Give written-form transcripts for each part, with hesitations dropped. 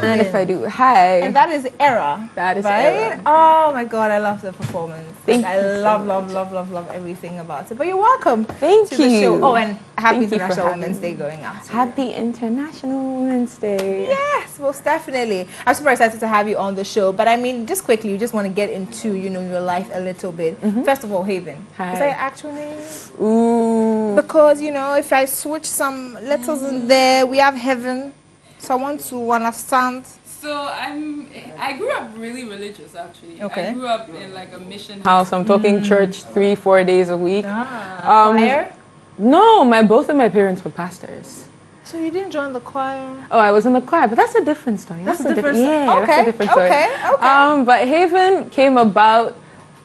And if I do, hi. And that is Era. That is right? Era. Oh my God, I love the performance. Thank I you so love, much. love everything about it. But you're welcome Thank to the you. show. Oh, and happy Thank you for International having Women's Day me. going out. Happy International Women's Day. Yes, most definitely. I'm super excited to have you on the show. But I mean, just quickly, you just want to get into, your life a little bit. First of all, Haeven. Hi. Is that your actual name? Ooh. Because, if I switch some letters in there, we have Heaven. So I want to understand. So I grew up really religious actually. Okay. I grew up in like a mission House. I'm talking church 3-4 days a week. Choir? No, both of my parents were pastors. So you didn't join the choir? Oh, I was in the choir, but that's a different story. That's a different story. Yeah, Okay, that's a different story. okay. But Haeven came about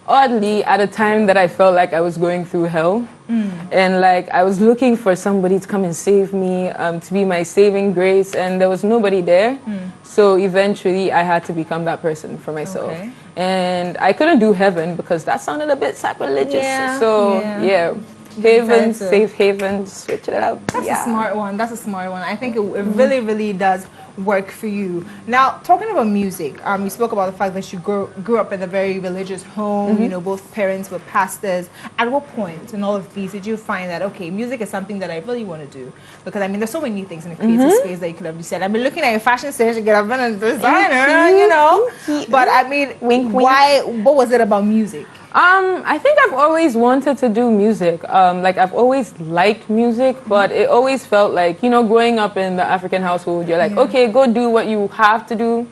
oddly at a time that I felt like I was going through hell. And like I was looking for somebody to come and save me, to be my saving grace, and there was nobody there. So eventually I had to become that person for myself. Okay. And I couldn't do heaven because that sounded a bit sacrilegious. Yeah, So yeah. Haven, to- safe haven, switch it up. That's a smart one. That's a smart one. I think it really, really does work for you. Now, talking about music, you spoke about the fact that you grew up in a very religious home. Both parents were pastors. At what point in all of these did you find that, okay, music is something that I really want to do? Because, I mean, there's so many things in the creative space that you could have said. I've been looking at your fashion stage again. I've been a designer, But, I mean, Wink, wink. why? What was it about music? I think I've always wanted to do music. Like I've always liked music, but it always felt like, growing up in the African household, you're like, okay, go do what you have to do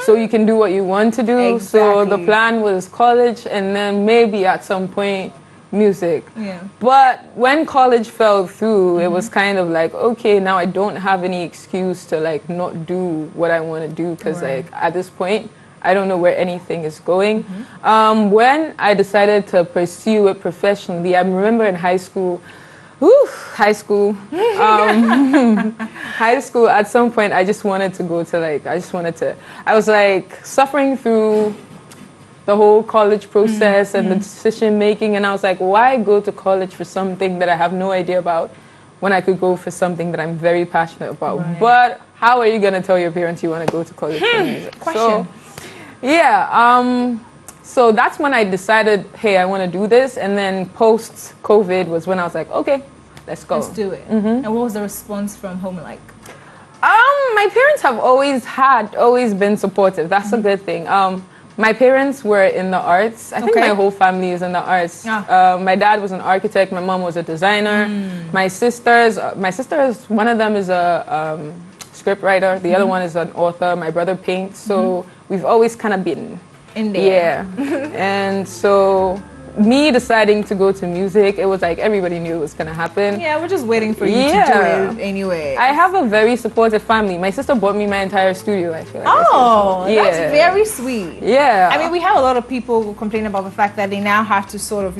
so you can do what you want to do. So the Exactly. plan was college and then maybe at some point music. Yeah. But when college fell through, it was kind of like, okay, now I don't have any excuse to like not do what I want to do because Right. like at this point, I don't know where anything is going. When I decided to pursue it professionally, I remember in high school, high school, at some point, I just wanted to go to I was like suffering through the whole college process and the decision making. And I was like, why go to college for something that I have no idea about when I could go for something that I'm very passionate about? Right. But how are you going to tell your parents you want to go to college for music? Question. So that's when I decided, hey, I want to do this. And then post-COVID was when I was like, okay, let's go. Let's do it. And what was the response from home like? My parents have always been supportive. That's a good thing. My parents were in the arts. I think Okay. my whole family is in the arts. My dad was an architect. My mom was a designer. My sisters, one of them is a script writer. The other one is an author. My brother paints. So we've always kind of been In there. Yeah. And so me deciding to go to music, it was like everybody knew it was going to happen. Yeah, we're just waiting for you to Yeah. do it anyway. I have a very supportive family. My sister bought me my entire studio, I feel like. Oh, Yeah. that's very sweet. Yeah. I mean, we have a lot of people who complain about the fact that they now have to sort of,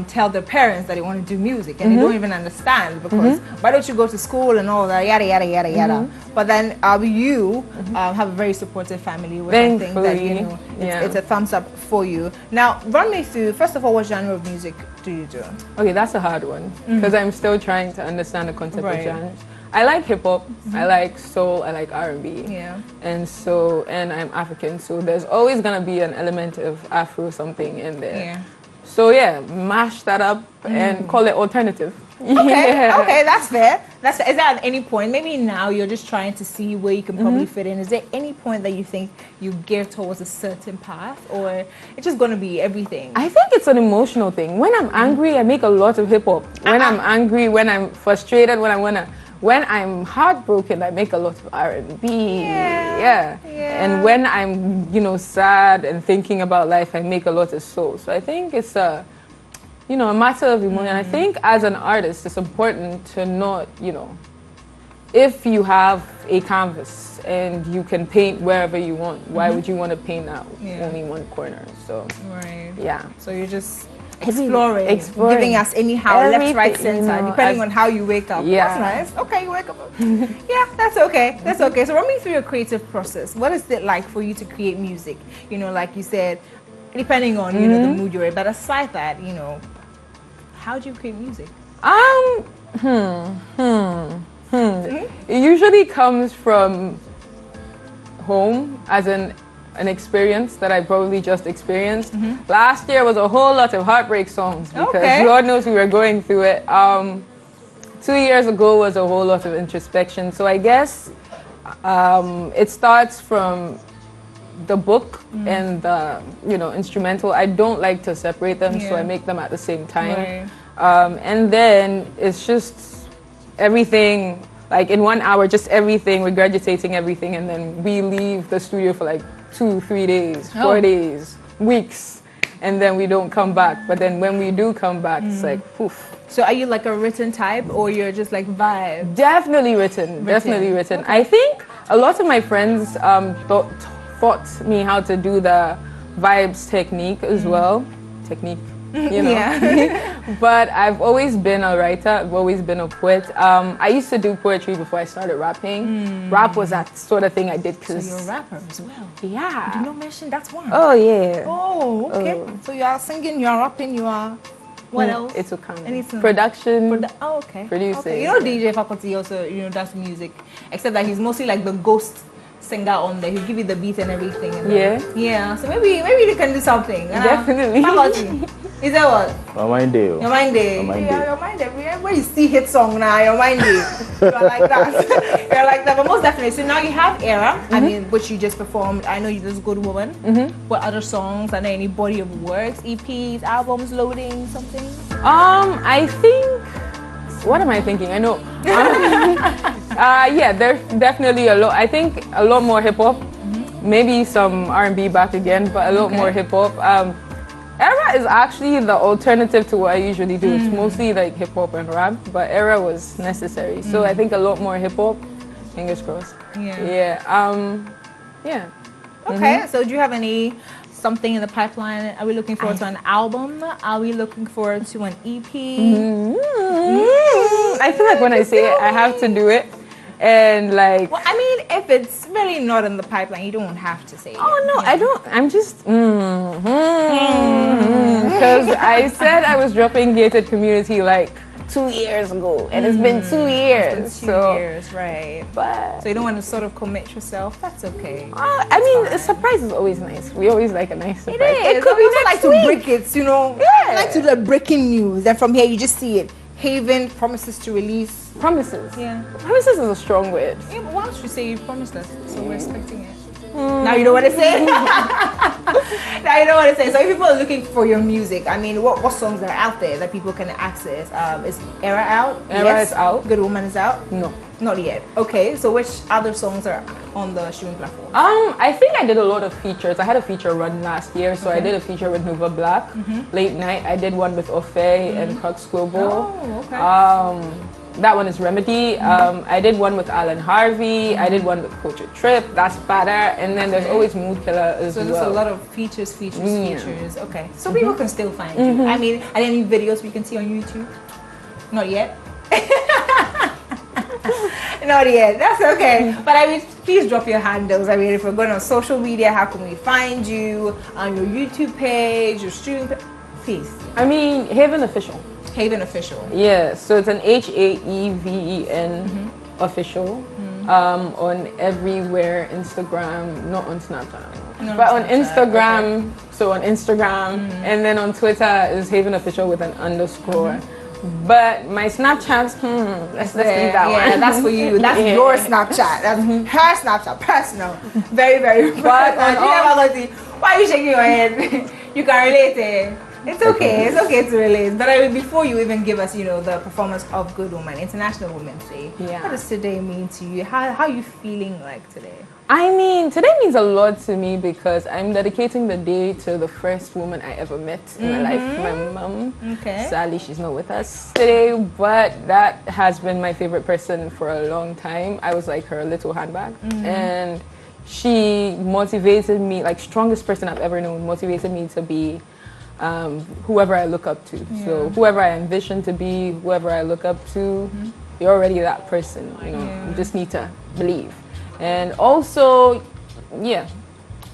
tell their parents that they want to do music and they don't even understand because why don't you go to school and all that, yada, yada, yada, yada. But then you have a very supportive family, which I think that, Thankfully, it's a thumbs up for you. Now, run me through, first of all, what genre of music do you do? Okay, that's a hard one because I'm still trying to understand the concept Right. of genres. I like hip hop, I like soul, I like R&B. Yeah. And I'm African, so there's always gonna be an element of Afro something in there. Yeah. So yeah, mash that up and call it alternative. Okay, Yeah. okay, that's fair. Is that at any point? Maybe now you're just trying to see where you can probably fit in. Is there any point that you think you gear towards a certain path, or it's just going to be everything? I think it's an emotional thing. When I'm angry, I make a lot of hip hop. When I'm angry, when I'm frustrated, when I'm heartbroken, I make a lot of R&B. Yeah. And when I'm, sad and thinking about life, I make a lot of soul. So I think it's a matter of emotion. And I think as an artist, it's important to not, if you have a canvas and you can paint wherever you want, why would you want to paint out only one corner? So, Right. yeah. So you're just exploring, giving us anyhow, left, right, Everything, center, depending on how you wake up. Yeah. That's nice. Okay, you wake up. Yeah, that's okay. That's okay. So run me through your creative process. What is it like for you to create music? Like you said, depending on the mood you're in. But aside that, how do you create music? It usually comes from home as an experience that I probably just experienced. Last year was a whole lot of heartbreak songs because Lord knows we were going through it. 2 years ago was a whole lot of introspection. So I guess it starts from the book and the instrumental. I don't like to separate them, so I make them at the same time. And then it's just everything, like in 1 hour, just everything, regurgitating everything, and then we leave the studio for like 2, 3 days, 4 days, weeks, and then we don't come back. But then when we do come back, it's like poof. So are you like a written type, or you're just like vibe? Definitely written. Definitely written. Okay. I think a lot of my friends taught me how to do the vibes technique as well. Technique. But I've always been a writer. I've always been a poet. I used to do poetry before I started rapping. Rap was that sort of thing I did. So you're a rapper as well? Yeah. Did you not mention that's one? Oh, yeah. Oh, okay. So you are singing, you are rapping, you are... What else? It will come. Anything. Production. Okay. Producing. Okay. You know DJ Faculty also, does music. Except that he's mostly like the ghost singer on there. He'll give you the beat and everything. And yeah. So maybe they can do something. Definitely. Faculty. Is that what? My mind day. Your mind day. Your mind day. When you see hit song now, your mind day. You are like that. You're like that. But most definitely. So now you have Era. I mean, which you just performed. I know you just Good Woman. What other songs? Are there any body of works, EPs, albums, loading, something? I think. What am I thinking? I know. Yeah, there's definitely a lot. I think a lot more hip hop. Maybe some R&B back again, but a lot more hip hop. Era is actually the alternative to what I usually do. It's mostly like hip hop and rap, but Era was necessary. So I think a lot more hip hop. Fingers crossed. Yeah. Yeah. Okay. So do you have something in the pipeline? Are we looking forward to an album? Are we looking forward to an EP? I feel like when I say it, I have to do it. And like, well, I mean, if it's really not in the pipeline, you don't have to say it. Oh no, I don't. I'm just because I said I was dropping Gated Community like 2 years ago, and it's been 2 years. It's been 2 years, right? But so you don't want to sort of commit yourself. That's okay. I mean, a surprise is always nice. We always like a nice surprise. It could be like to break it, Yeah. Like to the breaking news, and from here you just see it. Haeven promises to release. Promises. Yeah. Promises is a strong word. Yeah, but why don't you say you promised us? So we're expecting it. Now you know what to say. Now you know what to say. So if people are looking for your music, I mean, what songs are out there that people can access? Is Era out? Era is out. Good Woman is out? No. Not yet. Okay, so which other songs are on the streaming platform? I think I did a lot of features. I had a feature run last year, so I did a feature with Nova Black. Late Night, I did one with Ofe and Crux Global. Oh, okay. That one is Remedy. I did one with Alan Harvey. I did one with Culture Trip. That's Better. And then there's always Mood Killer as well. So there's a lot of features. Okay. So people can still find you. I mean, are there any videos we can see on YouTube? Not yet. Not yet. That's okay. But I mean, please drop your handles. I mean, if we're going on social media, how can we find you? On your YouTube page, your streaming page? Please. I mean, Haeven Official. Haeven Official. Yeah, so it's an HAEVEN official. On everywhere, Instagram, not on Snapchat. But on Instagram, so on Instagram, and then on Twitter is Haeven Official with an underscore. But my Snapchat, let's leave that one. Yeah, that's for you. That's your Snapchat. That's her Snapchat, personal. Very, very personal. Why are you shaking your head? You can relate it. It's okay. It's okay to relate. But I mean, before you even give us, the performance of Good Woman, International Women's Day, what does today mean to you? How are you feeling like today? I mean, today means a lot to me because I'm dedicating the day to the first woman I ever met in my life, my mom. Okay. Sadly, she's not with us today, but that has been my favorite person for a long time. I was like her little handbag. And she motivated me, like strongest person I've ever known, motivated me to be whoever I look up to. So whoever I envision to be, whoever I look up to, you're already that person, You just need to believe. And also,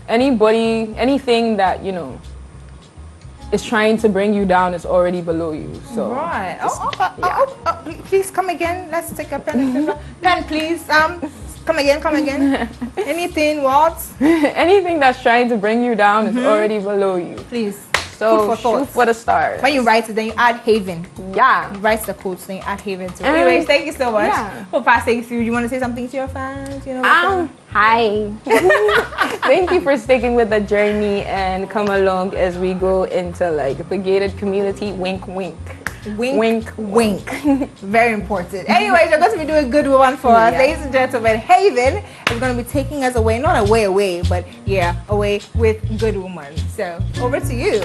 anything that, is trying to bring you down is already below you. So right. Please come again. Let's take a pen. Pen, please. Come again. Anything, what? Anything that's trying to bring you down is already below you. Please. So Food for shoot thought. for the stars. When you write it, then you add Haeven. Yeah. You write the quotes, then you add Haeven to it. Anyways, thank you so much Yeah. for passing through. You want to say something to your fans? You know. Hi. Thank you for sticking with the journey and come along as we go into like the gated community. Wink, wink. Wink, wink. Very important. Anyways, you're going to be doing a good one for us. Yeah. Ladies and gentlemen, Haeven is going to be taking us away, not away, but yeah, away with Good Woman. So, over to you.